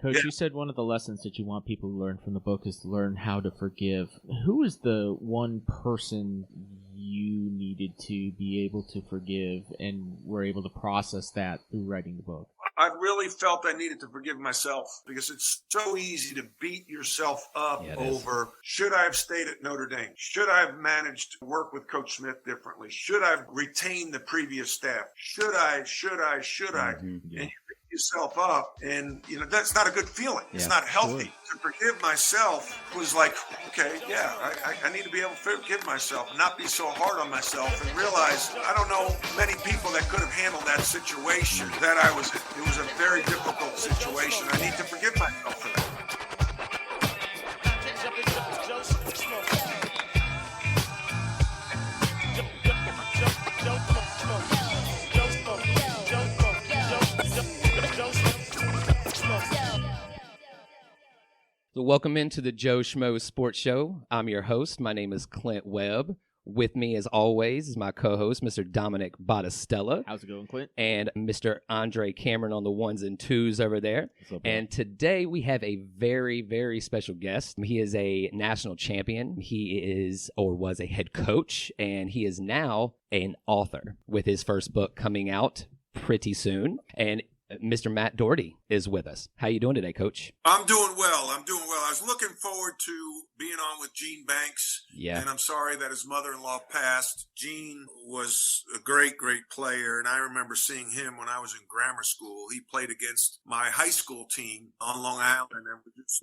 Coach, Yeah. you said one of the lessons that you want people to learn from the book is to learn how to forgive. Who is the one person you needed to be able to forgive and were able to process that through writing the book? I really felt I needed to forgive myself because it's so easy to beat yourself up over, should I have stayed at Notre Dame? Should I have managed to work with Coach Smith differently? Should I have retained the previous staff? Should I? Mm-hmm. And you beat yourself up, and that's not a good feeling. It's not healthy. Sure. To forgive myself was like, okay, yeah, I need to be able to forgive myself and not be so hard on myself and realize I don't know many people that could have handled that situation that I was in. It was a very difficult situation. I need to forgive myself for that. So welcome into the Joe Schmo Sports Show. I'm your host. My name is Clint Webb. With me, as always, is my co-host, Mr. Dominic Battistella. How's it going, Clint? And Mr. Andre Cameron on the ones and twos over there. What's up, and today we have a very, very special guest. He is a national champion. He is, or was, a head coach, and he is now an author with his first book coming out pretty soon. And Mr. Matt Doherty is with us. How you doing today, Coach? I'm doing well. I was looking forward to being on with Gene Banks. Yeah. And I'm sorry that his mother-in-law passed. Gene was a great, great player. And I remember seeing him when I was in grammar school. He played against my high school team on Long Island and was just,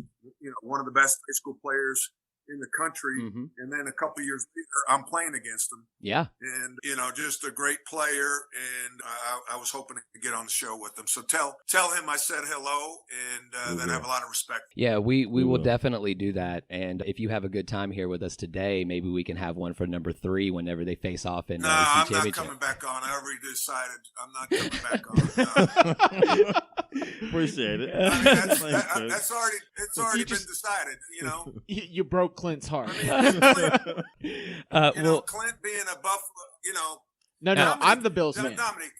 one of the best high school players in the country. Mm-hmm. And then a couple years later, I'm playing against him. Yeah. And, just a great player. And I was hoping to get on the show with him. So tell him I said hello and that I have a lot of respect. Yeah, we will definitely do that. And if you have a good time here with us today, maybe we can have one for number 3 whenever they face off in No, the I'm championship. not coming back on. I already decided I'm not coming back on. Appreciate it. I mean, it's already been decided, You broke Clint's heart. Clint being a Buffalo, No, Dominic, I'm the Bills man. Dominic,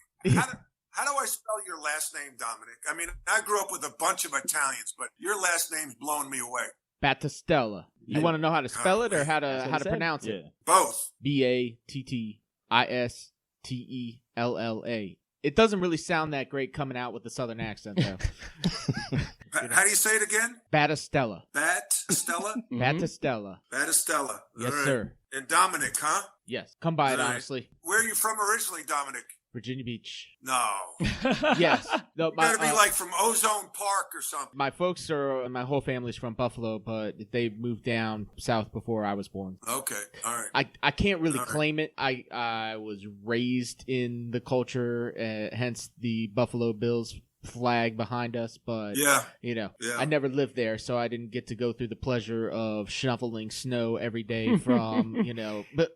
how do I spell your last name, Dominic? I mean, I grew up with a bunch of Italians, but your last name's blowing me away. Battistella. You want to know how to spell it or how to pronounce it? Both. Battistella. It doesn't really sound that great coming out with the southern accent, though. How do you say it again? Battistella. Battistella? Battistella. Battistella. Yes, All right. sir. And Dominic, huh? Yes. Come by it, All right. honestly. Where are you from originally, Dominic? Virginia Beach. No. Yes. No, You gotta be like from Ozone Park or something. my folks my whole family's from Buffalo, but they moved down south before I was born. Okay. All right. I can't really All right. claim it. I was raised in the culture, hence the Buffalo Bills flag behind us, but Yeah. I never lived there, so I didn't get to go through the pleasure of shoveling snow every day from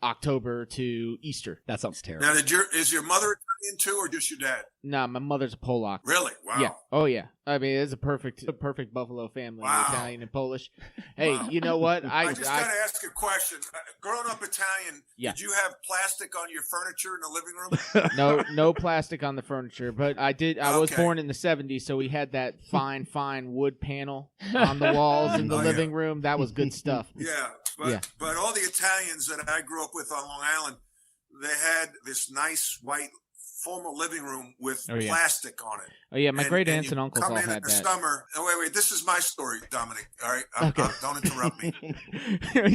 October to Easter. That sounds terrible. Now, is your mother Italian too, or just your dad? Nah, my mother's a Polak. Really? Wow. Yeah. Oh yeah. I mean, it's a perfect Buffalo family, Wow. Italian and Polish. Hey, Wow. you know what? I just got to ask a question. Growing up Italian, Yeah. did you have plastic on your furniture in the living room? no plastic on the furniture, but I was Okay. born in the 70s, so we had that fine wood panel on the walls in the living room. That was good stuff. Yeah. Yeah. But all the Italians that I grew up with on Long Island, they had this nice white formal living room with plastic on it. Oh yeah, my great aunts and you uncles all come in had the that. Summer. Oh, wait. This is my story, Dominic. All right. Okay. Don't interrupt me.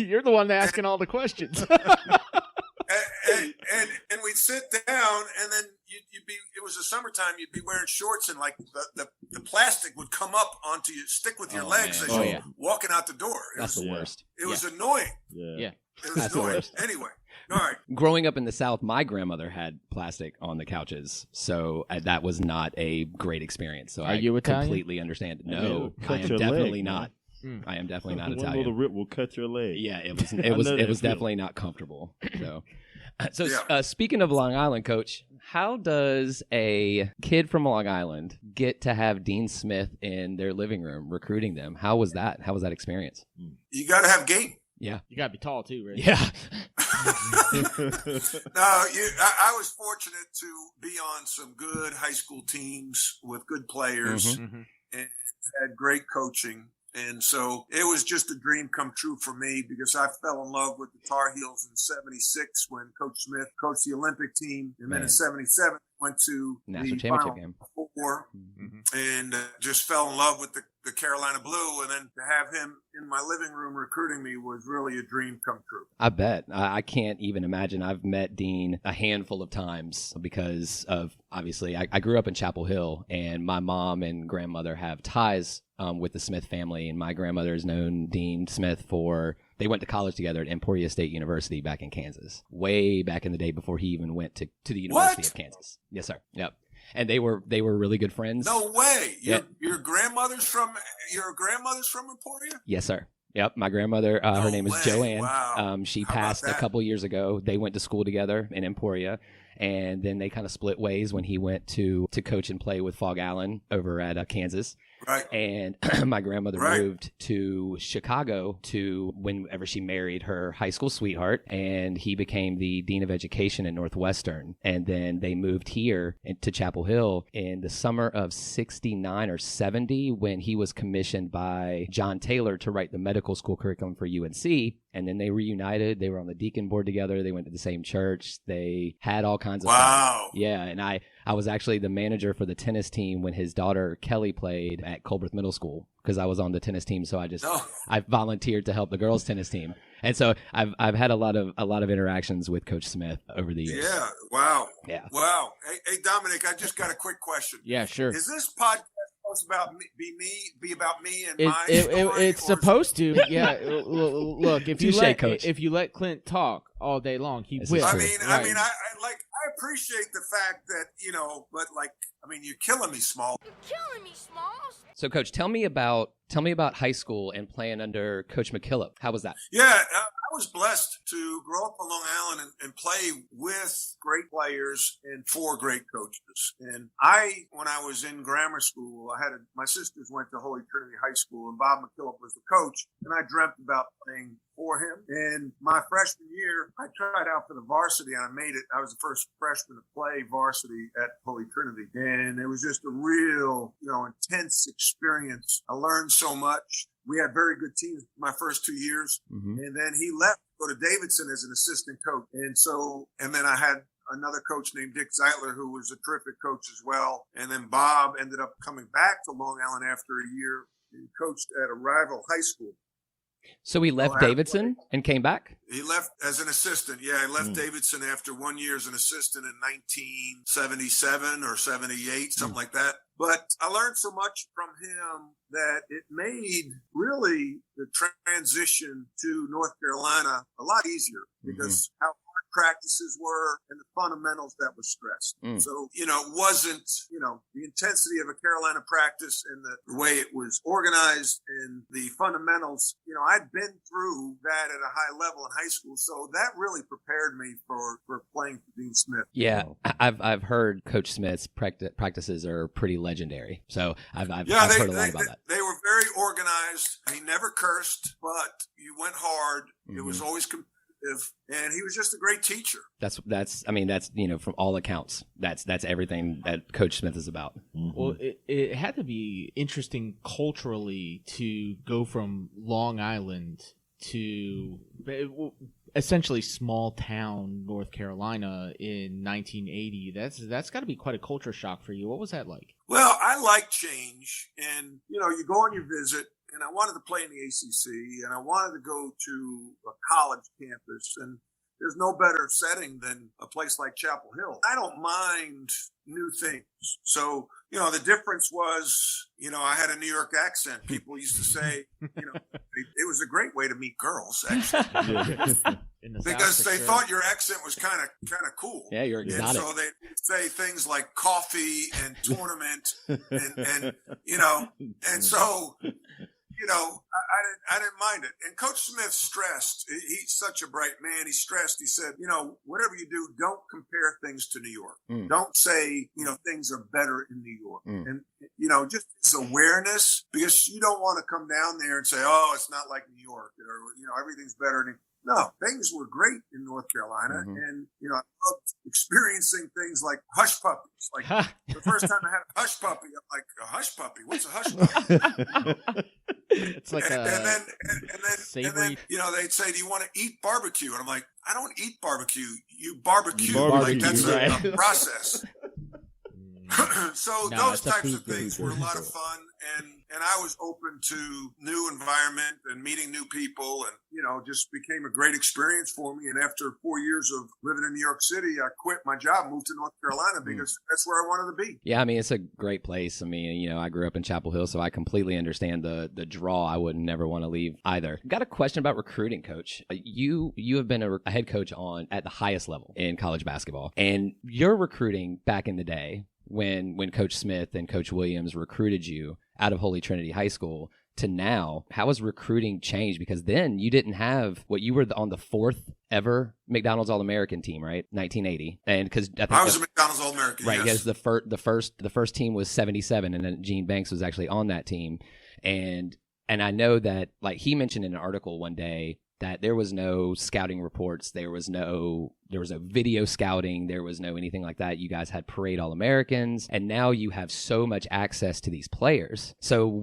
You're the one asking all the questions. and we'd sit down, and then you'd be. It was the summertime. You'd be wearing shorts, and like the plastic would come up onto you, stick with your legs as you're walking out the door. That's the worst. It was annoying. Yeah. It was That's the annoying. worst. Anyway, all right. Growing up in the South, my grandmother had plastic on the couches, so that was not a great experience. So Are you Italian? completely understand. No, Cut I am your definitely leg, not. man. I am definitely not One Italian. little rip will cut your leg. Yeah, it was I know that definitely feeling. not comfortable. So, Yeah. Speaking of Long Island, Coach, how does a kid from Long Island get to have Dean Smith in their living room recruiting them? How was that? How was that experience? You got to have game. Yeah. You gotta be tall too, right? Yeah. No, I was fortunate to be on some good high school teams with good players. Mhm. And had great coaching. And so it was just a dream come true for me because I fell in love with the Tar Heels in 76 when Coach Smith coached the Olympic team. And then in 77, went to National the championship Final game. Four and just fell in love with the Carolina Blue. And then to have him in my living room recruiting me was really a dream come true. I bet. I can't even imagine. I've met Dean a handful of times because of, obviously, I grew up in Chapel Hill, and my mom and grandmother have ties with the Smith family, and my grandmother has known Dean Smith they went to college together at Emporia State University back in Kansas, way back in the day before he even went to the University of Kansas. Yes, sir. Yep. And they were really good friends. No way. Yep. Your grandmother's from Emporia? Yes, sir. Yep. My grandmother, her name is Joanne. Wow. She How passed about a that? couple years ago. They went to school together in Emporia. And then they kind of split ways when he went to coach and play with Fog Allen over at Kansas. Right. And my grandmother Right. moved to Chicago whenever she married her high school sweetheart, and he became the dean of education at Northwestern. And then they moved here to Chapel Hill in the summer of 69 or 70 when he was commissioned by John Taylor to write the medical school curriculum for UNC. And then they reunited. They were on the deacon board together. They went to the same church. They had all kinds of fun. Wow. Yeah, and I was actually the manager for the tennis team when his daughter Kelly played at Colbert Middle School because I was on the tennis team. So I volunteered to help the girls tennis team, and so I've had a lot of interactions with Coach Smith over the years. Yeah. Wow. Yeah. Wow. Hey, Dominic, I just got a quick question. Yeah, sure. Is this podcast supposed about be about me and my story? It's supposed to. Yeah. Look, if you Touche, let Coach. if you let Clint talk all day long, he This is will. I true. mean, Right. I appreciate the fact that, but you're killing me, Small. Killing me, Schmos. So, Coach, tell me about high school and playing under Coach McKillop. How was that? Yeah, I was blessed to grow up on Long Island and play with great players and for great coaches. And when I was in grammar school, my sisters went to Holy Trinity High School, and Bob McKillop was the coach, and I dreamt about playing for him. And my freshman year, I tried out for the varsity, and I made it. I was the first freshman to play varsity at Holy Trinity, and it was just a real, intense experience. I learned so much. We had very good teams my first 2 years. Mm-hmm. And then he left to go to Davidson as an assistant coach. And then I had another coach named Dick Zeitler, who was a terrific coach as well. And then Bob ended up coming back to Long Island after a year. He coached at a rival high school. So he left Davidson and came back? He left as an assistant. Yeah, he left Davidson after 1 year as an assistant in 1977 or 78, something like that. But I learned so much from him that it made really the transition to North Carolina a lot easier because how hard practices were and the fundamentals that were stressed. So, it wasn't, the intensity of a Carolina practice and the way it was organized and the fundamentals, I'd been through that at a high level in high school. So that really prepared me for playing for Dean Smith. Yeah, I've heard Coach Smith's practices are pretty legendary. So I've heard a lot about that. They were very organized. He never cursed, but you went hard. It was always competitive, and he was just a great teacher. That's from all accounts, that's everything that Coach Smith is about. Well, it had to be interesting culturally to go from Long Island to essentially small town North Carolina in 1980. That's got to be quite a culture shock for you. What was that like? Well, I like change, and you go on your visit. And I wanted to play in the ACC, and I wanted to go to a college campus. And there's no better setting than a place like Chapel Hill. I don't mind new things. So, the difference was, I had a New York accent. People used to say, it was a great way to meet girls, actually. In the Because South, for they sure. thought your accent was kind of cool. Yeah, you're And exotic. so they say things like coffee and tournament and so, I didn't mind it. And Coach Smith stressed, he's such a bright man. He stressed, he said, whatever you do, don't compare things to New York. Don't say, things are better in New York. And, just this awareness, because you don't want to come down there and say, oh, it's not like New York, or, everything's better. No, things were great in North Carolina. And, I loved experiencing things like hush puppies. Like the first time I had a hush puppy, I'm like, a hush puppy? What's a hush puppy? It's like and then, they'd say, do you want to eat barbecue? And I'm like, I don't eat barbecue. You barbecue. Like that's a process. So those types of things were a lot of fun, and I was open to new environment and meeting new people, and just became a great experience for me. And after 4 years of living in New York City, I quit my job, moved to North Carolina because that's where I wanted to be. Yeah, I mean, it's a great place. I mean, I grew up in Chapel Hill, so I completely understand the draw. I would never want to leave either. Got a question about recruiting, Coach. You have been a head coach at the highest level in college basketball, and your recruiting back in the day, when Coach Smith and Coach Williams recruited you out of Holy Trinity High School to now, how has recruiting changed? Because then you didn't have you were on the 4th ever McDonald's All-American team, right? 1980. And because I was a McDonald's All-American, right? Yes. Because the first team was 77, and then Gene Banks was actually on that team. And I know that, like, he mentioned in an article one day that there was no scouting reports, there was no video scouting, there was no anything like that. You guys had parade All-Americans, and now you have so much access to these players. So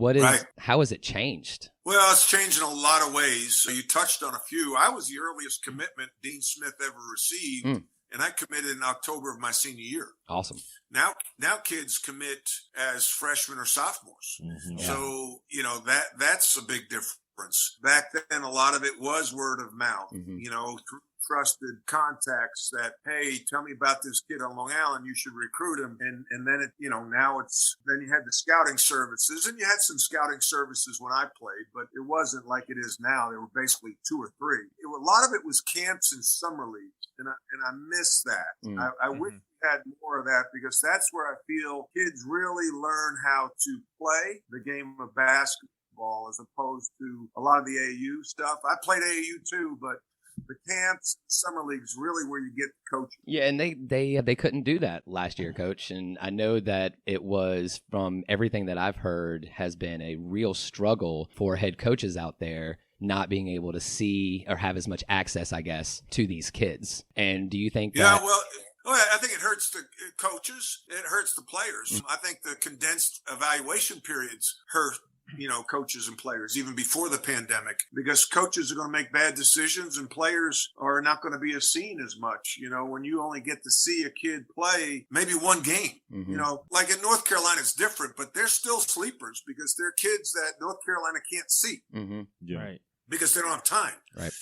how has it changed? Well, it's changed in a lot of ways. So you touched on a few. I was the earliest commitment Dean Smith ever received, and I committed in October of my senior year. Awesome. Now kids commit as freshmen or sophomores. So, that's a big difference. Back then, a lot of it was word of mouth, through trusted contacts that, hey, tell me about this kid on Long Island, you should recruit him. And then then you had the scouting services, and you had some scouting services when I played, but it wasn't like it is now. There were basically 2 or 3. A lot of it was camps and summer leagues, and I miss that. I wish we had more of that, because that's where I feel kids really learn how to play the game of basketball, as opposed to a lot of the AAU stuff. I played AAU too, but the camps, summer leagues, really where you get coaching. Yeah, and they couldn't do that last year, Coach. And I know that it was, from everything that I've heard, has been a real struggle for head coaches out there not being able to see or have as much access, I guess, to these kids. And do you think that... Yeah, well, I think it hurts the coaches. It hurts the players. I think the condensed evaluation periods hurt coaches and players even before the pandemic, because coaches are going to make bad decisions and players are not going to be seen as much. When you only get to see a kid play maybe one game, like in North Carolina, it's different, but they're still sleepers because they're kids that North Carolina can't see Right. because they don't have time. Right.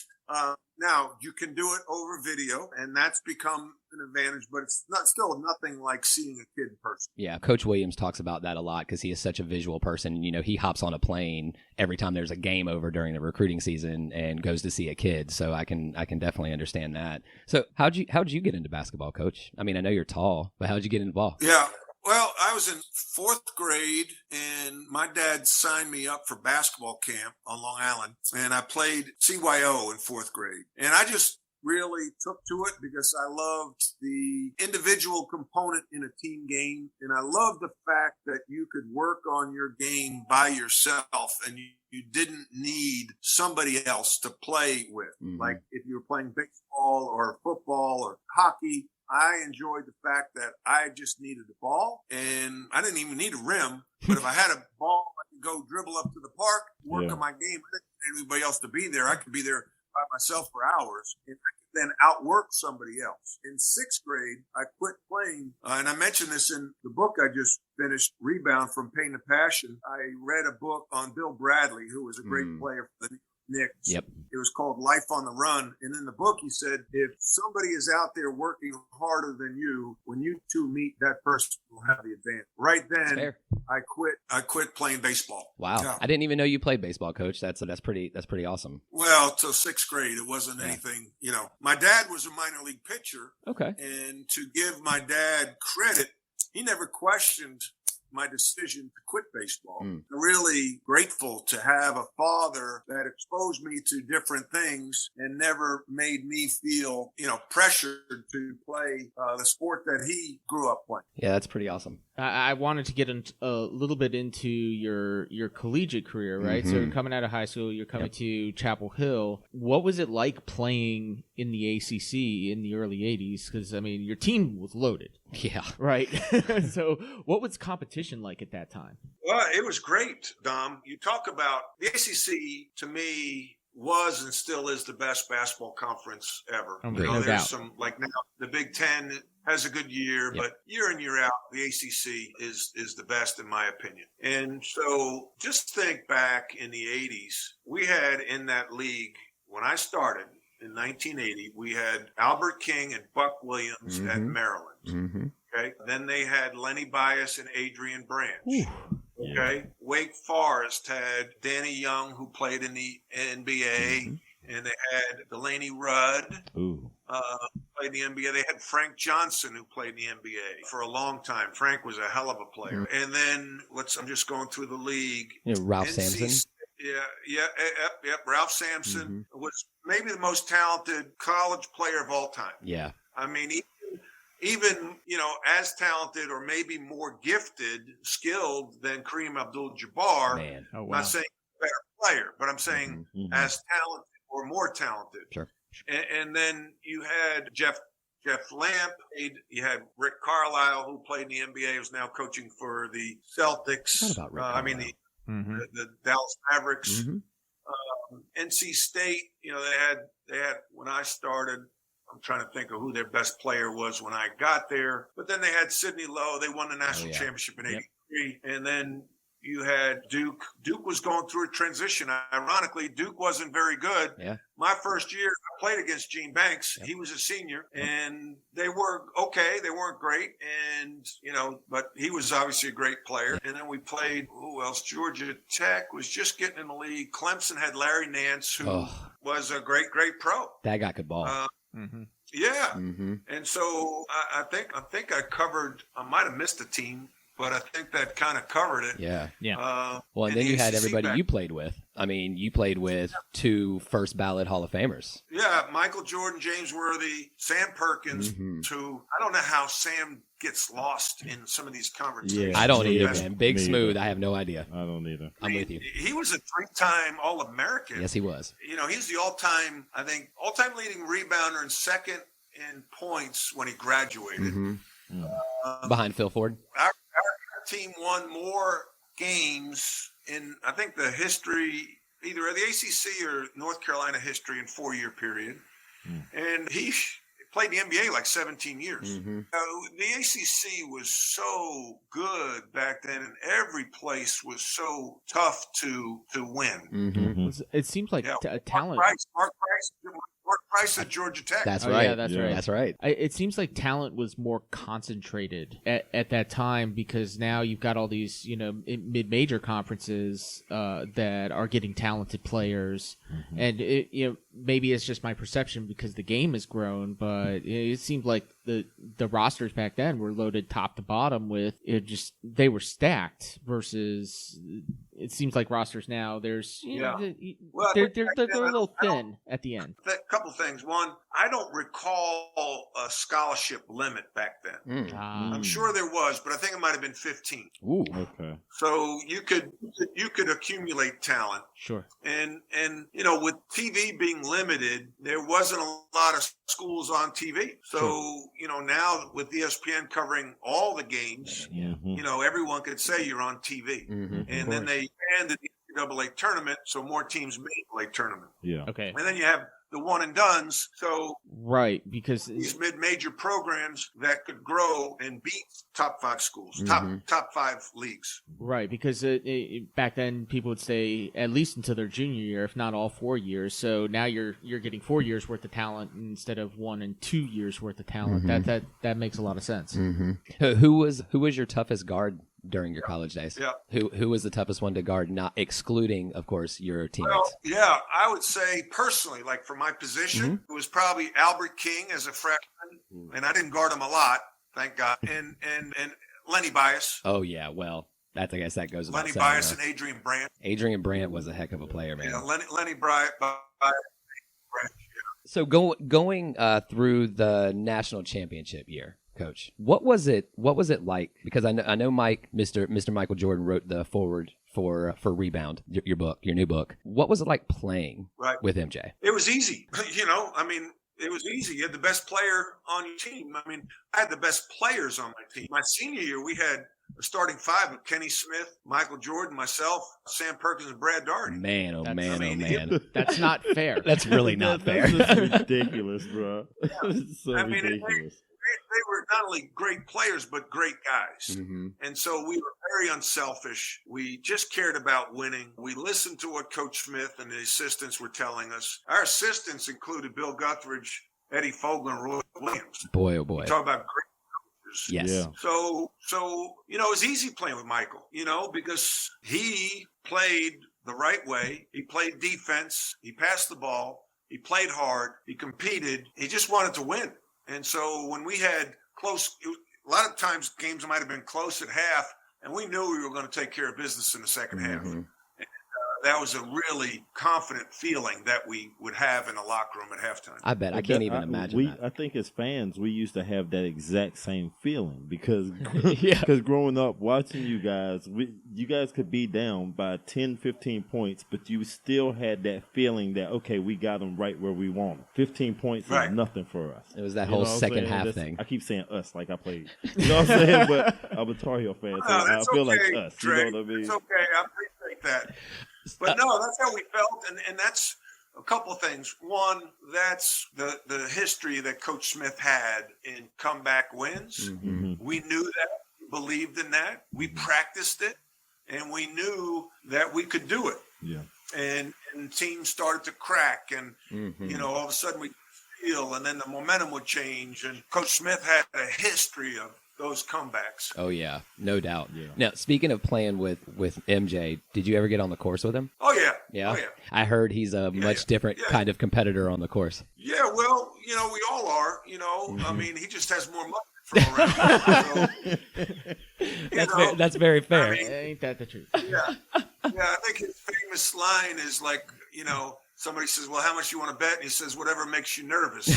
Now you can do it over video, and that's become an advantage, but it's still nothing like seeing a kid in person. Yeah, Coach Williams talks about that a lot because he is such a visual person. He hops on a plane every time there's a game over during the recruiting season and goes to see a kid. So I can definitely understand that. So how'd you get into basketball, Coach? I mean, I know you're tall, but how'd you get involved? Yeah. Well, I was in 4th grade, and my dad signed me up for basketball camp on Long Island, and I played CYO in 4th grade. And I just really took to it because I loved the individual component in a team game, and I loved the fact that you could work on your game by yourself, and you didn't need somebody else to play with. Like if you were playing baseball or football or hockey, I enjoyed the fact that I just needed the ball, and I didn't even need a rim. But if I had a ball, I could go dribble up to the park, work on my game. I didn't need anybody else to be there. I could be there by myself for hours, and I could then outwork somebody else. In 6th grade, I quit playing, and I mentioned this in the book I just finished, Rebound from Pain to Passion. I read a book on Bill Bradley, who was a great player for the Knicks. Yep. It was called Life on the Run. And in the book, he said, if somebody is out there working harder than you, when you two meet, that person will have the advantage. Right then, I quit playing baseball. Wow. Yeah. I didn't even know you played baseball, Coach. That's pretty awesome. Well, till 6th grade, it wasn't anything, My dad was a minor league pitcher. Okay. And to give my dad credit, he never questioned my decision to quit baseball. I'm really grateful to have a father that exposed me to different things and never made me feel, pressured to play the sport that he grew up playing. Yeah, that's pretty awesome. I wanted to get a little bit into your collegiate career, right? So you're coming out of high school, you're coming to Chapel Hill. What was it like playing in the ACC in the early 80s? Because, I mean, your team was loaded. Yeah. Right. So what was competition like at that time? Well, it was great, Dom. You talk about the ACC, to me, was and still is the best basketball conference ever. No there's doubt. some, like now, the Big Ten has a good year, but year in, year out, the ACC is the best in my opinion. And so just think back in the 80s, we had in that league, when I started in 1980, we had Albert King and Buck Williams at Maryland. Okay. Then they had Lenny Bias and Adrian Branch. Okay. Wake Forest had Danny Young, who played in the NBA, and they had Delaney Rudd, played in the NBA. They had Frank Johnson, who played in the NBA for a long time. Frank was a hell of a player. And then I'm just going through the league. Ralph Sampson. Ralph Sampson was maybe the most talented college player of all time. Yeah. I mean, even, as talented or maybe more gifted, skilled than Kareem Abdul-Jabbar. Man. Oh, wow. I'm not saying a better player, but I'm saying as talented or more talented. Sure. And then you had Jeff Lamp. You had Rick Carlisle, who played in the NBA, who's now coaching for the Celtics. What about Rick Carlisle? The Dallas Mavericks. NC State, they had when I started, I'm trying to think of who their best player was when I got there. But then they had Sidney Lowe. They won the national championship in 83. And then you had Duke. Duke was going through a transition. Ironically, Duke wasn't very good. Yeah. My first year, I played against Gene Banks. He was a senior, and they were okay. They weren't great, and but he was obviously a great player. And then we played. Who else? Georgia Tech was just getting in the league. Clemson had Larry Nance, who was a great pro. That guy could ball. Yeah. And so I think I covered. I might have missed a team, but I think that kind of covered it. Yeah. Well, and then you had everybody you played with. I mean, you played with 2 first ballot Hall of Famers. Yeah, Michael Jordan, James Worthy, Sam Perkins, who I don't know how Sam gets lost in some of these conversations. Yeah, I don't either, man. Big Smooth, I have no idea. I don't either. I'm with you. He was a 3-time All-American. Yes, he was. He's the all-time leading rebounder and second in points when he graduated. Behind Phil Ford. Our team won more games in, I think, the history, either of the ACC or North Carolina history in 4-year period. And he played the NBA like 17 years. The ACC was so good back then, and every place was so tough to win. It seems like talent. Mark Price at Georgia Tech. That's right. Yeah, that's right. That's right. It seems like talent was more concentrated at that time, because now you've got all these, mid-major conferences that are getting talented players, and maybe it's just my perception because the game has grown, but it seemed like the rosters back then were loaded top to bottom with they were stacked versus it seems like rosters now they're a little thin at the end. A couple things. One, I don't recall a scholarship limit back then. I'm sure there was, but I think it might have been 15. Ooh, okay. So you could accumulate talent. Sure. And with TV being limited, there wasn't a lot of schools on TV. So, now with ESPN covering all the games, everyone could say you're on TV. And then they expanded the NCAA tournament, so more teams made the tournament. Yeah. Okay. And then you have the one and dones. So right, because these mid-major programs that could grow and beat top 5 schools, top 5 leagues. Right, because back then people would stay at least until their junior year, if not all 4 years. So now you're getting 4 years worth of talent instead of 1 and 2 years worth of talent. That makes a lot of sense. Who was your toughest guard during your college days? Yeah. Who was the toughest one to guard, not excluding, of course, your teammates? Well, I would say personally, like for my position, it was probably Albert King as a freshman, and I didn't guard him a lot, thank God, and Lenny Bias. Oh, yeah, well, I guess that goes without Lenny saying, Bias and Adrian Brandt. Adrian Brandt was a heck of a player, man. Yeah, Lenny Bias. So going through the national championship year, Coach. What was it like? Because I know Mike, Mr. Michael Jordan wrote the forward for Rebound, your book, your new book. What was it like playing with MJ? It was easy. It was easy. You had the best player on your team. I mean, I had the best players on my team. My senior year, we had a starting five of Kenny Smith, Michael Jordan, myself, Sam Perkins, and Brad Doherty. Man. That's not fair. That's really not fair. That's ridiculous, bro. So ridiculous. They were not only great players, but great guys. Mm-hmm. And so we were very unselfish. We just cared about winning. We listened to what Coach Smith and the assistants were telling us. Our assistants included Bill Guthridge, Eddie Fogler, and Roy Williams. Boy, oh boy. Talk about great coaches. Yes. Yeah. So it was easy playing with Michael, because he played the right way. He played defense. He passed the ball. He played hard. He competed. He just wanted to win. And so when we had a lot of times games might have been close at half, and we knew we were going to take care of business in the second half. And, that was a really confident feeling that we would have in the locker room at halftime. I bet. I can't even imagine that. I think as fans, we used to have that exact same feeling because growing up, watching you guys could be down by 10, 15 points, but you still had that feeling that, okay, we got them right where we want them. 15 points is nothing for us. It was that whole second half thing. I keep saying us like I played. You know what I'm saying? But I'm a Tar Heel fan, so I feel like us. Dre. You know what I mean? It's okay. I appreciate that. But no, that's how we felt, and that's a couple of things. One, that's the history that Coach Smith had in comeback wins. Mm-hmm. We knew that, believed in that. We practiced it, and we knew that we could do it. Yeah. And teams started to crack, and all of a sudden we feel, and then the momentum would change. And Coach Smith had a history of those comebacks. Oh yeah, no doubt. Yeah. Now, speaking of playing with MJ, did you ever get on the course with him? Oh yeah. Yeah. Oh, yeah. I heard he's a much different kind of competitor on the course. Yeah, well, we all are. I mean, he just has more money to throw around. That's very fair. I mean, Ain't that the truth? Yeah. I think his famous line is like, somebody says, well, how much you want to bet? And he says, whatever makes you nervous.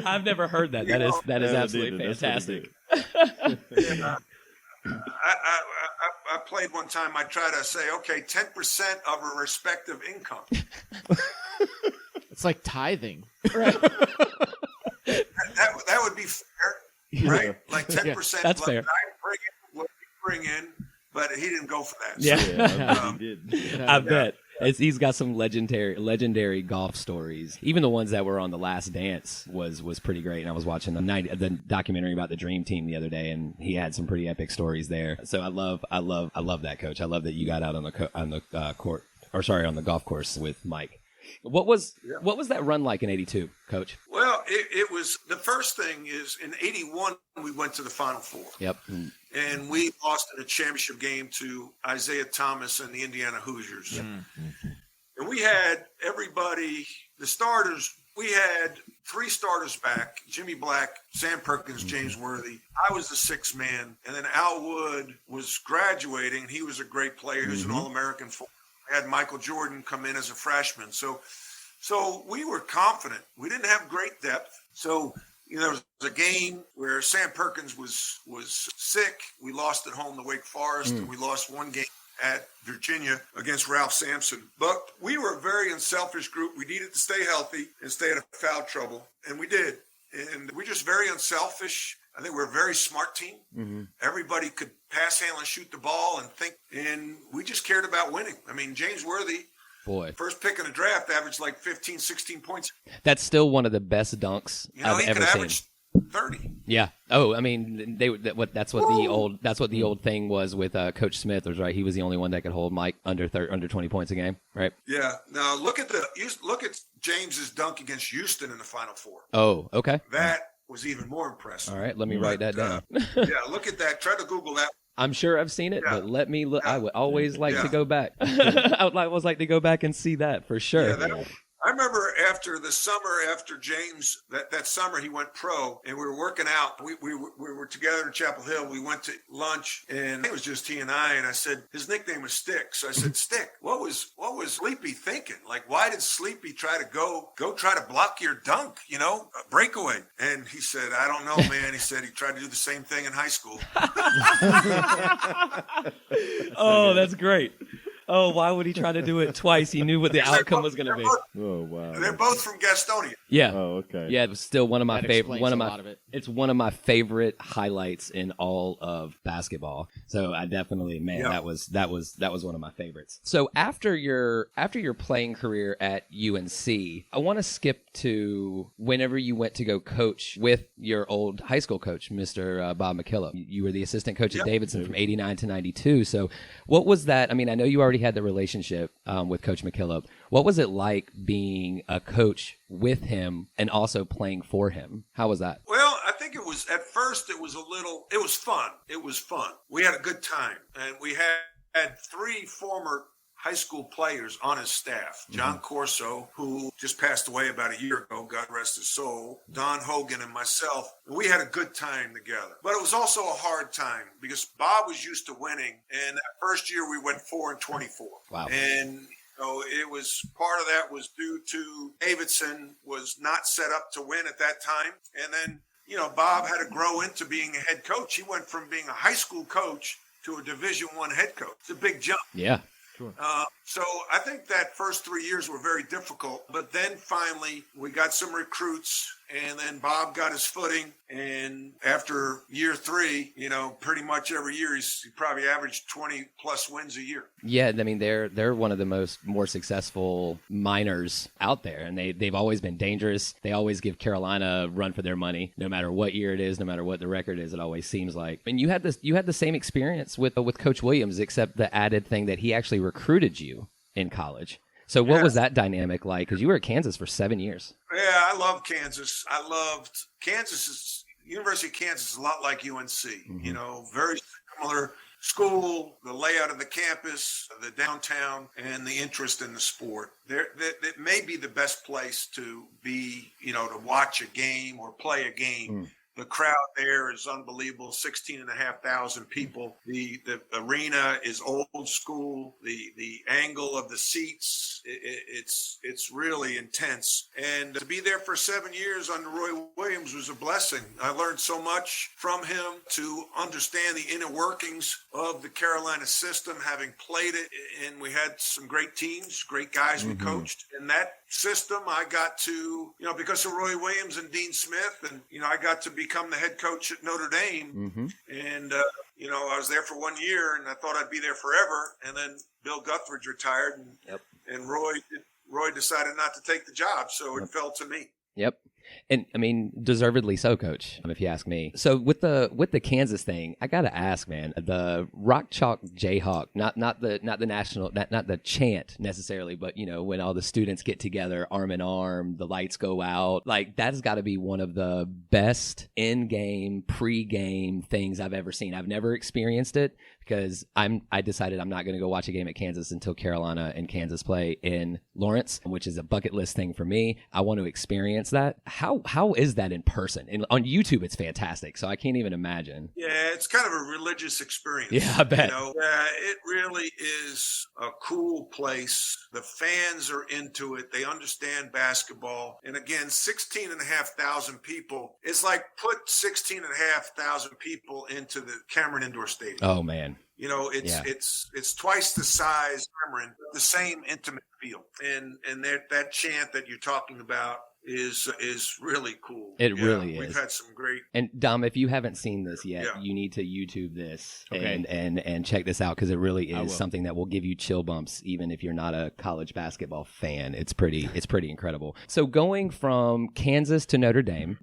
I've never heard that. That is absolutely fantastic. I played one time. I try to say, okay, 10% of a respective income. It's like tithing. Right. that would be fair, right? Like 10%. That's fair. I bring in, but he didn't go for that. Yeah, so, he did. I bet. He's got some legendary golf stories. Even the ones that were on The Last Dance was pretty great. And I was watching the documentary about the Dream Team the other day, and he had some pretty epic stories there. So I love that, Coach. I love that you got out on the golf course with Mike. What was that run like in '82, Coach? Well, it was, the first thing is in '81 we went to the Final Four. Yep. And we lost in a championship game to Isaiah Thomas and the Indiana Hoosiers. Yep. And we had everybody, the starters, we had 3 starters back: Jimmy Black, Sam Perkins, James Worthy. I was the 6th man. And then Al Wood was graduating. He was a great player. He was an All-American. I had Michael Jordan come in as a freshman. So we were confident. We didn't have great depth. So, there was a game where Sam Perkins was sick. We lost at home to Wake Forest, and we lost one game at Virginia against Ralph Sampson. But we were a very unselfish group. We needed to stay healthy and stay out of foul trouble, and we did. And we're just very unselfish. I think we're a very smart team. Mm-hmm. Everybody could pass, handle, and shoot the ball and think, and we just cared about winning. I mean, James Worthy, first pick in the draft, averaged like 15, 16 points. That's still one of the best dunks I've ever seen. Average 30. Yeah. Oh, I mean, that's what the old thing was with Coach Smith, was right. He was the only one that could hold Mike under 20 points a game, right? Yeah. Now look at James's dunk against Houston in the Final Four. Oh, okay. That was even more impressive. All right, let me write that down. Look at that. Try to Google that. I'm sure I've seen it, but let me look. I would always like to go back. I would always like to go back and see that for sure. I remember after the summer, after James, that summer he went pro, and we were working out. We were together in Chapel Hill. We went to lunch, and it was just he and I said, his nickname was Stick. So I said, Stick, what was Sleepy thinking? Like, why did Sleepy try to go try to block your dunk, a breakaway? And he said, I don't know, man. He said he tried to do the same thing in high school. Oh, that's great. Oh, why would he try to do it twice? He knew what the outcome was going to be. Oh, wow. They're both from Gastonia. Yeah. Oh, okay. Yeah, it was still one of my favorite. It's one of my favorite highlights in all of basketball. So I definitely, that was one of my favorites. So after your playing career at UNC, I want to skip to whenever you went to go coach with your old high school coach, Mr. Bob McKillop. You were the assistant coach at Davidson from '89 to '92. So what was that? I mean, I know you already had the relationship with Coach McKillop. What was it like being a coach with him and also playing for him? How was that? Well, I think at first it was fun. It was fun. We had a good time, and we had 3 former high school players on his staff. John Corso, who just passed away about a year ago, God rest his soul, Don Hogan, and myself. We had a good time together. But it was also a hard time because Bob was used to winning, and that first year we went 4-24. Wow. And it was part of that was due to Davidson was not set up to win at that time. And then, Bob had to grow into being a head coach. He went from being a high school coach to a Division I head coach. It's a big jump. Yeah. Sure. So I think that first 3 years were very difficult, but then finally we got some recruits, and then Bob got his footing. And after year 3, pretty much every year he probably averaged 20 plus wins a year. Yeah, I mean they're one of the more successful minors out there, and they've always been dangerous. They always give Carolina a run for their money, no matter what year it is, no matter what the record is. It always seems like. And you had the same experience with Coach Williams, except the added thing that he actually recruited you in college. So what was that dynamic like? Because you were at Kansas for 7 years. Yeah, I love Kansas. University of Kansas is a lot like UNC, very similar school, the layout of the campus, the downtown, and the interest in the sport. It may be the best place to be, to watch a game or play a game. The crowd there is unbelievable, 16,500 people. The arena is old school. The angle of the seats, it's really intense. And to be there for 7 years under Roy Williams was a blessing. I learned so much from him to understand the inner workings of the Carolina system, having played it. And we had some great teams, great guys we coached. In that system, I got to, because of Roy Williams and Dean Smith, and, I got to become the head coach at Notre Dame. And, I was there for 1 year, and I thought I'd be there forever. And then Bill Guthridge retired, and Roy decided not to take the job, so it fell to me. Yep. And I mean, deservedly so, Coach, if you ask me. So with the Kansas thing, I gotta ask, man, the Rock Chalk Jayhawk, not the national, not the chant necessarily, but when all the students get together, arm in arm, the lights go out, like that's got to be one of the best in-game, pre-game things I've ever seen. I've never experienced it because I decided I'm not going to go watch a game at Kansas until Carolina and Kansas play in Lawrence, which is a bucket list thing for me. I want to experience that. How is that in person? And on YouTube, it's fantastic. So I can't even imagine. Yeah, it's kind of a religious experience. Yeah, I bet. It really is a cool place. The fans are into it. They understand basketball. And again, 16,500 people. It's like put 16,500 people into the Cameron Indoor Stadium. Oh, man. It's twice the size, Cameron, the same intimate feel. And that chant that you're talking about is really cool. It really is. We've had some great. And Dom, if you haven't seen this yet, you need to YouTube this and check this out because it really is something that will give you chill bumps even if you're not a college basketball fan. It's pretty incredible. So going from Kansas to Notre Dame,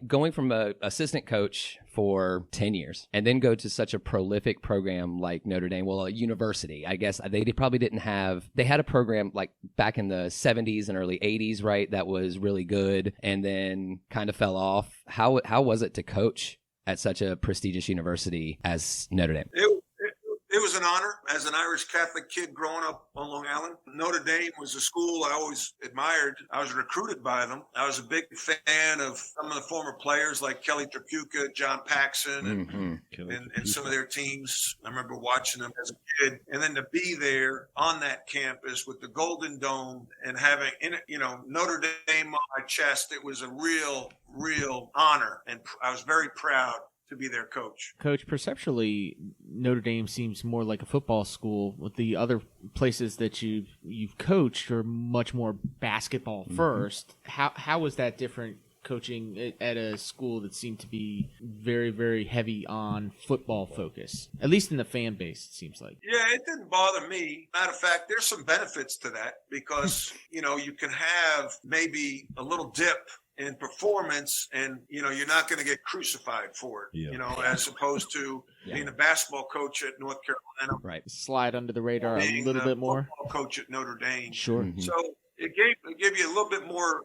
going from a assistant coach for 10 years and then go to such a prolific program like Notre Dame, a university. I guess they probably didn't have, they had a program like back in the 70s and early 80s, right? That was really good and then kind of fell off. How was it to coach at such a prestigious university as Notre Dame? It was was an honor as an Irish Catholic kid growing up on Long Island. Notre Dame was a school I always admired. I was recruited by them. I was a big fan of some of the former players like Kelly Tripucka, John Paxson, and some of their teams. I remember watching them as a kid. And then to be there on that campus with the Golden Dome and having, Notre Dame on my chest, it was a real honor. And I was very proud to be their coach. Coach, perceptually, Notre Dame seems more like a football school. With the other places that you've coached are much more basketball first. How was that different coaching at a school that seemed to be very, very heavy on football focus, at least in the fan base, it seems like? Yeah, it didn't bother me. Matter of fact, there's some benefits to that because, you can have maybe a little dip in performance and, you're not going to get crucified for it, as opposed to being a basketball coach at North Carolina. Right. Slide under the radar a little bit more. Coach at Notre Dame. Sure. So it gave you a little bit more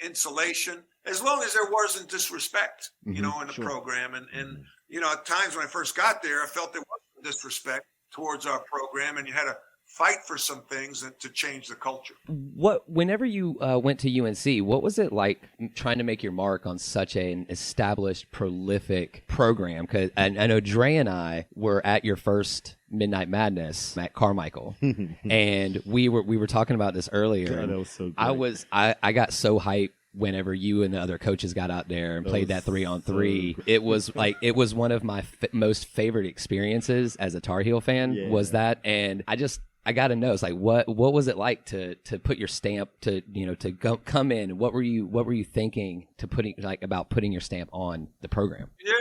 insulation, as long as there wasn't disrespect, in the program. And at times when I first got there, I felt there was disrespect towards our program, and you had to fight for some things to change the culture. Whenever you went to UNC, what was it like trying to make your mark on such an established, prolific program? Because I know Dre and I were at your first Midnight Madness at Carmichael, and we were talking about this earlier. God, that was so great. I got so hyped whenever you and the other coaches got out there and played that 3-on-3. It was one of my most favorite experiences as a Tar Heel fan was that, and I got to know, it's like, what was it like to put your stamp to come in? What were you thinking about putting your stamp on the program? Yeah.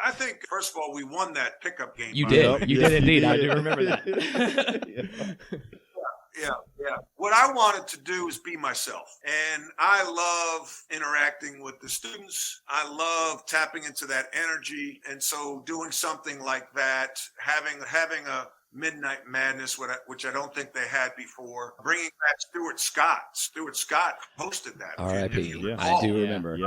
I think, first of all, we won that pickup game. You did. You did indeed. I do remember that. Yeah. What I wanted to do is be myself. And I love interacting with the students. I love tapping into that energy. And so doing something like that, having a Midnight Madness, which I don't think they had before. Bringing back Stuart Scott. Stuart Scott hosted that. R.I.P. I do remember.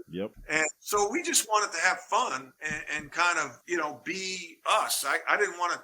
Yep. And so we just wanted to have fun and kind of, be us. I didn't want to,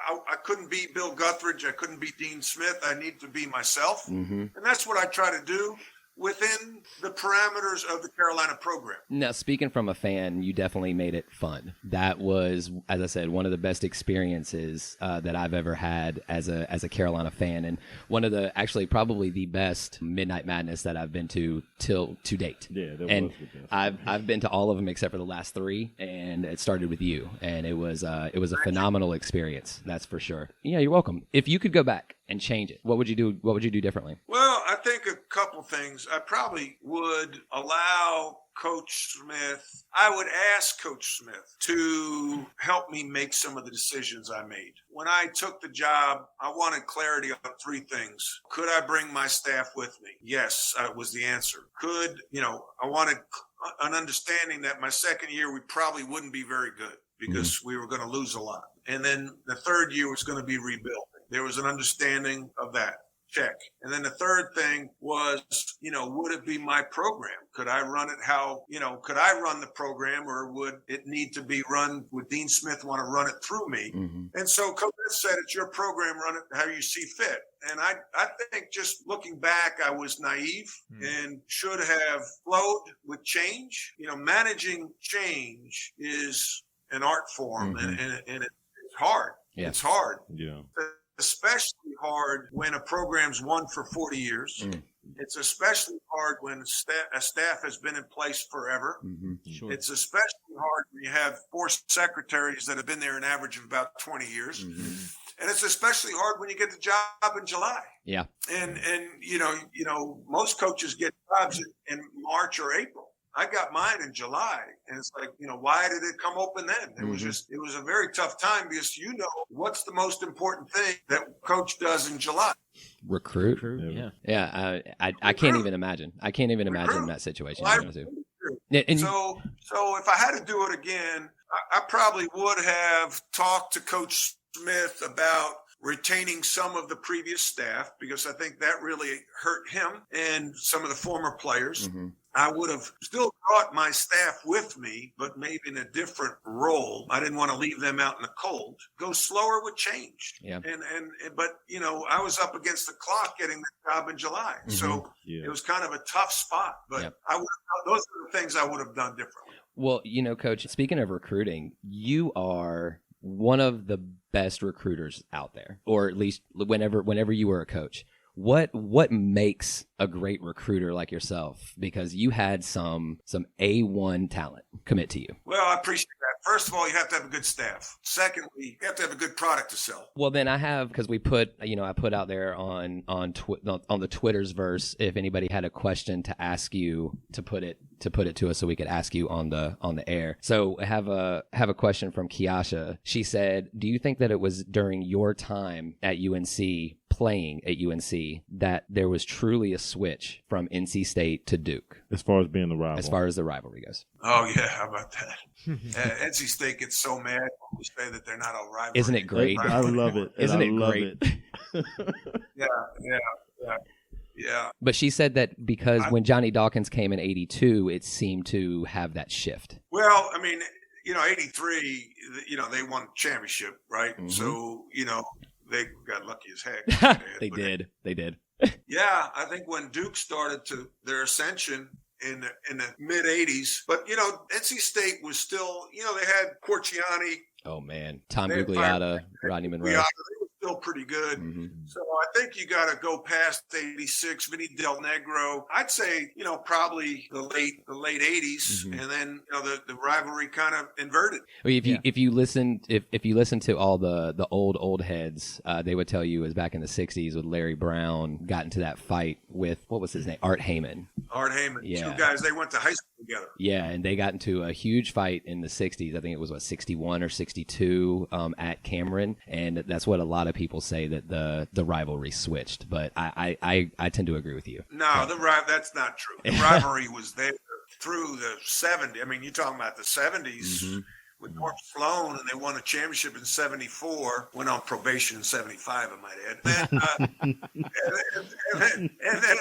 I couldn't be Bill Guthridge. I couldn't be Dean Smith. I need to be myself. And that's what I try to do within the parameters of the Carolina program. Now, speaking from a fan, you definitely made it fun. That was, as I said, one of the best experiences that I've ever had as a Carolina fan, and one of the probably the best Midnight Madness that I've been to date. Yeah, that and was the best. I've been to all of them except for the last 3, and it started with you, and it was a phenomenal experience. That's for sure. Yeah, you're welcome. If you could go back and change it, what would you do? What would you do differently? Well, I think a couple things. I probably would allow Coach Smith, I would ask Coach Smith to help me make some of the decisions I made. When I took the job, I wanted clarity on 3 things. Could I bring my staff with me? Yes, was the answer. I wanted an understanding that my second year we probably wouldn't be very good because we were going to lose a lot. And then the third year was going to be rebuilding. There was an understanding of that. Check. And then the third thing was, would it be my program? Could I run it could I run the program, or would it need to be run? Would Dean Smith want to run it through me? And so Coach said, it's your program, run it how you see fit. And I think just looking back, I was naive and should have flowed with change. Managing change is an art form and it's hard. Yeah. It's hard. Yeah. Especially hard when a program's won for 40 years. It's especially hard when a staff has been in place forever. Sure. It's especially hard when you have 4 secretaries that have been there an average of about 20 years. And it's especially hard when you get the job in July. Yeah. And most coaches get jobs in March or April. I got mine in July, and it's like, why did it come open then? It was a very tough time because what's the most important thing that coach does in July? Recruit. Yeah. I can't even imagine. I can't even imagine that situation. So if I had to do it again, I probably would have talked to Coach Smith about retaining some of the previous staff, because I think that really hurt him and some of the former players. I would have still brought my staff with me, but maybe in a different role. I didn't want to leave them out in the cold. Go slower would change. Yeah. But I was up against the clock getting the job in July, so it was kind of a tough spot. But those are the things I would have done differently. Well, Coach, speaking of recruiting, you are one of the best recruiters out there, or at least whenever you were a coach. What makes a great recruiter like yourself? Because you had some A1 talent commit to you. Well, I appreciate that. First of all, you have to have a good staff. Secondly, you have to have a good product to sell. Well, then because we put, I put out there on the Twitter's verse, if anybody had a question to ask you to put it to us so we could ask you on the air. So I have a question from Kiasha. She said, do you think that it was during your time at UNC, playing at UNC, that there was truly a switch from NC State to Duke? As far as being the rival. As far as the rivalry goes. Oh, yeah. How about that? NC State gets so mad when we say that they're not a rivalry. Isn't it great? I love it. Isn't it great? Yeah. But she said that because when Johnny Dawkins came in 82, it seemed to have that shift. Well, I mean, 83, they won championship, right? Mm-hmm. So, they got lucky as heck. They did. Yeah, I think when Duke started to their ascension in the mid 80s, but NC State was still, they had Corciani. Oh man, Tom Gugliotta, Rodney Monroe. They were still pretty good. Mm-hmm. So I think you got to go past 86, Vinny Del Negro. I'd say, probably the late 80s, and then the rivalry kind of inverted. Well, if you listen to all the old heads, they would tell you it was back in the 60s with Larry Brown got into that fight with, what was his name? Art Heyman. Yeah. Two guys, they went to high school together. Yeah, and they got into a huge fight in the 60s. I think it was 61 or 62 at Cameron, and that's what a lot of people say, that the rivalry switched. But I tend to agree with you. No, that's not true. The rivalry was there through the 70s. I mean, you're talking about the 70s with Norm Sloan, and they won a championship in 74, went on probation in 75, I might add. And then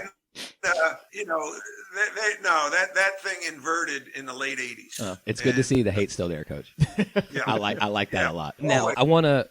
that thing inverted in the late 80s. It's good to see the hate still there, Coach. Yeah. I like that a lot. Now,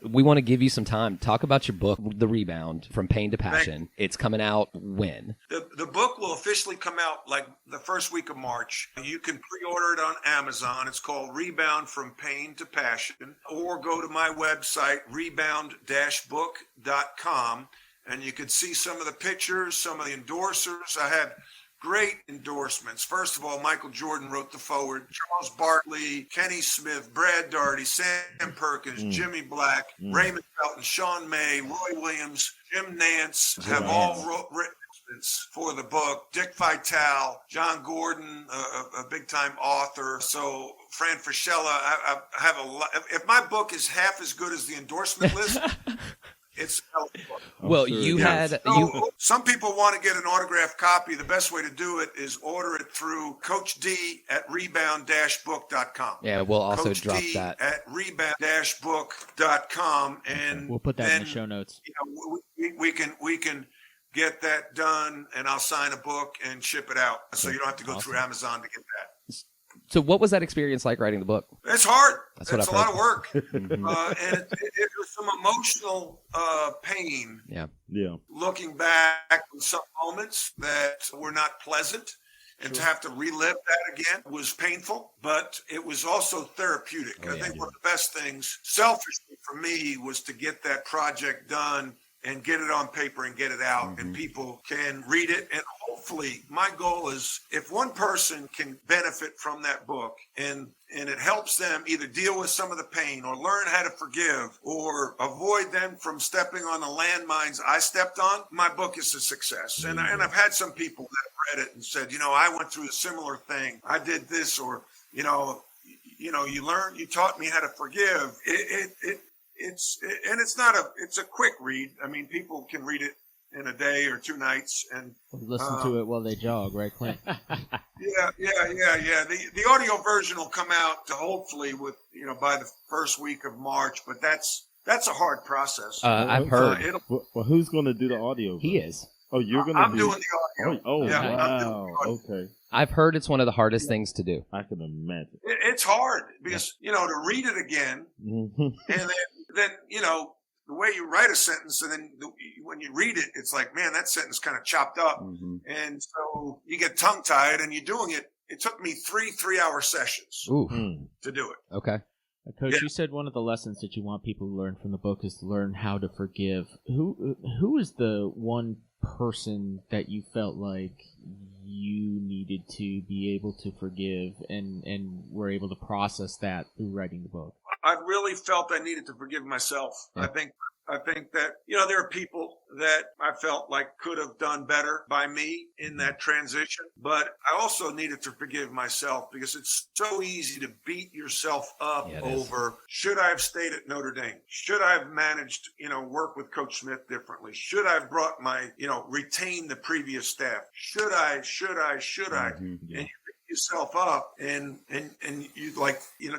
we want to give you some time. Talk about your book, The Rebound, From Pain to Passion. It's coming out when? The book will officially come out like the first week of March. You can pre-order it on Amazon. It's called Rebound From Pain to Passion, or go to my website, rebound-book.com. And you could see some of the pictures, some of the endorsers. I had great endorsements. First of all, Michael Jordan wrote the foreword. Charles Barkley, Kenny Smith, Brad Doherty, Sam Perkins, Jimmy Black, Raymond Felton, Sean May, Roy Williams, Jim Nance have all written endorsements for the book. Dick Vitale, John Gordon, a big-time author. So Fran Fraschilla, I have a lot. If my book is half as good as the endorsement list, it's a hell of a book. Well, sure. Some people want to get an autographed copy. The best way to do it is order it through Coach D at rebound-book.com. Yeah, we'll also Coach drop D that at rebound-book.com, and we'll put that in the show notes. We can get that done, and I'll sign a book and ship it out, so you don't have to go through Amazon to get that. So what was that experience like writing the book? It's hard. It's a lot of work. And it was some emotional pain. Yeah. Looking back on some moments that were not pleasant, and to have to relive that again was painful, but it was also therapeutic. I think one of the best things, selfishly for me, was to get that project done and get it on paper and get it out, and people can read it. And hopefully, my goal is if one person can benefit from that book and it helps them either deal with some of the pain or learn how to forgive or avoid them from stepping on the landmines I stepped on, my book is a success. And I've had some people that have read it and said, I went through a similar thing. I did this, or, you taught me how to forgive. It's a quick read. I mean, people can read it in a day or 2 nights and listen to it while they jog, right, Clint? Yeah. The audio version will come out hopefully by the first week of March, but that's a hard process. I've heard. Well, who's going to do the audio? He is. Oh, you're gonna I'm be doing the audio. Oh, Yeah, I'm doing wow. the audio. Okay, I've heard it's one of the hardest things to do. I can imagine. It's hard because to read it again, and then the way you write a sentence, and then when you read it, it's like, man, that sentence kind of chopped up, and so you get tongue tied, and you're doing it. It took me 3-hour sessions to do it. Okay. Coach, you said one of the lessons that you want people to learn from the book is to learn how to forgive. Who is the one person that you felt like you needed to be able to forgive and were able to process that through writing the book? I really felt I needed to forgive myself. Yeah. I think that, there are people that I felt like could have done better by me in that transition, but I also needed to forgive myself because it's so easy to beat yourself up over, should I have stayed at Notre Dame? Should I have managed, work with Coach Smith differently? Should I have brought my, retain the previous staff? Should I? And you yourself up and you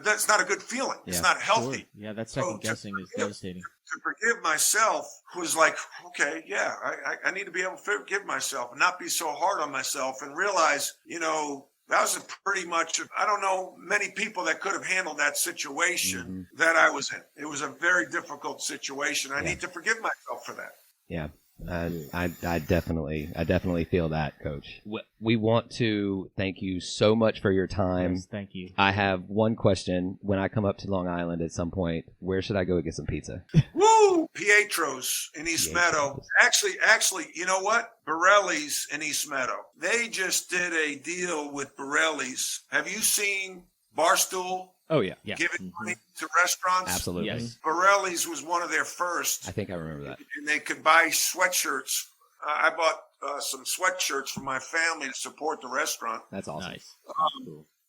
that's not a good feeling. It's not healthy. Sure. Yeah, that second guessing is devastating. To forgive myself was like, okay, yeah, I need to be able to forgive myself and not be so hard on myself and realize, that was pretty much, I don't know many people that could have handled that situation that I was in. It was a very difficult situation. I need to forgive myself for that. Yeah. I definitely feel that, Coach. We want to thank you so much for your time. Yes, thank you. I have one question. When I come up to Long Island at some point, where should I go get some pizza? Woo! Pietro's in East Meadow. Actually, you know what? Borelli's in East Meadow. They just did a deal with Borelli's. Have you seen Barstool? Oh, yeah. Giving money to restaurants? Absolutely. Yes. Borelli's was one of their first. I think I remember that. And they could buy sweatshirts. I bought some sweatshirts for my family to support the restaurant. That's awesome. Nice.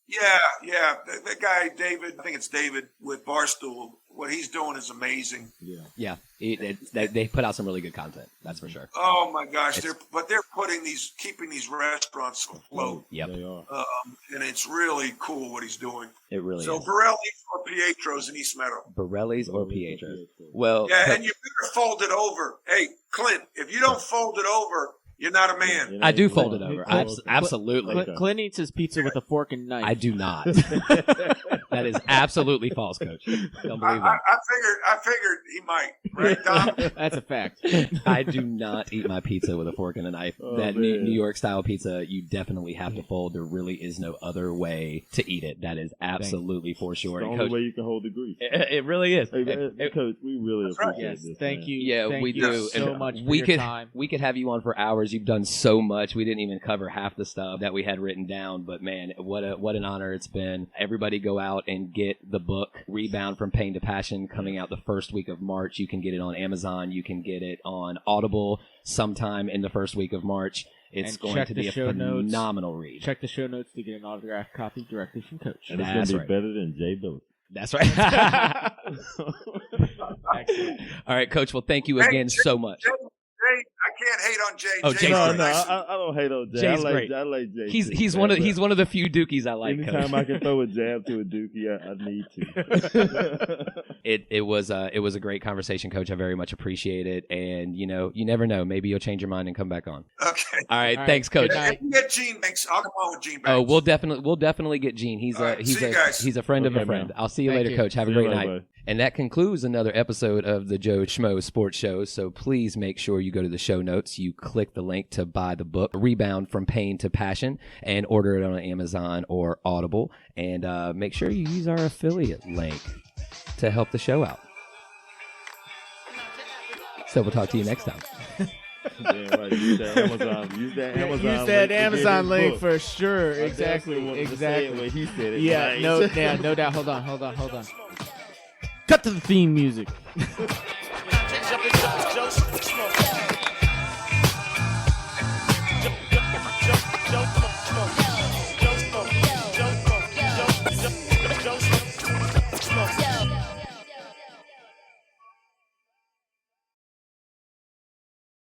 Yeah. The guy, David, I think it's David with Barstool. What he's doing is amazing. Yeah. They put out some really good content. That's for sure. Oh my gosh. They're keeping these restaurants afloat. Yep. They are. And it's really cool what he's doing. It really so is. Borelli's or Pietro's in East Meadow. Borelli's or Pietro's. Well, yeah, and you better fold it over. Hey, Clint, if you don't fold it over, you're not a man. I do fold it over. Absolutely. Clint eats his pizza with a fork and knife. I do not. That is absolutely false, Coach. Don't believe that. I figured he might. Right, Dom? That's a fact. I do not eat my pizza with a fork and a knife. That New York style pizza, you definitely have to fold. There really is no other way to eat it. That is absolutely for sure. It's the only way you can hold the grease. It really is. Hey, Coach, we really appreciate this. Thank you. Yeah, we do so much for your time. We could have you on for hours. You've done so much. We didn't even cover half the stuff that we had written down. But man, what an honor it's been. Everybody go out and get the book Rebound from Pain to Passion, coming out the first week of March. You can get it on Amazon. You can get it on Audible sometime in the first week of March. It's going to be a phenomenal read. Check the show notes to get an autographed copy directly from Coach. And it's going to be better than Jay Billis. That's right. Excellent. All right, Coach. Well, thank you again so much. I can't hate on Jay. Oh, Jay's I don't hate on Jay. Jay's great. I like Jay. He's one of the few Dookies I like. Anytime Coach. I can throw a jab to a Dookie, I need to. It was a great conversation, Coach. I very much appreciate it, and you never know. Maybe you'll change your mind and come back on. Okay. All right. Thanks, Coach. If you get Gene Banks, I'll come on with Gene Banks. Oh, we'll definitely get Gene. He's a friend of a friend. Man. I'll see you later, Coach. Have a great night. Bye. And that concludes another episode of the Joe Schmo Sports Show. So please make sure you go to the show notes. You click the link to buy the book, Rebound from Pain to Passion, and order it on Amazon or Audible. And make sure you use our affiliate link to help the show out. So we'll talk to you next time. Yeah, right. Use that Amazon link for sure. Exactly. When he said it. Yeah, right. no doubt. Hold on. Cut to the theme music.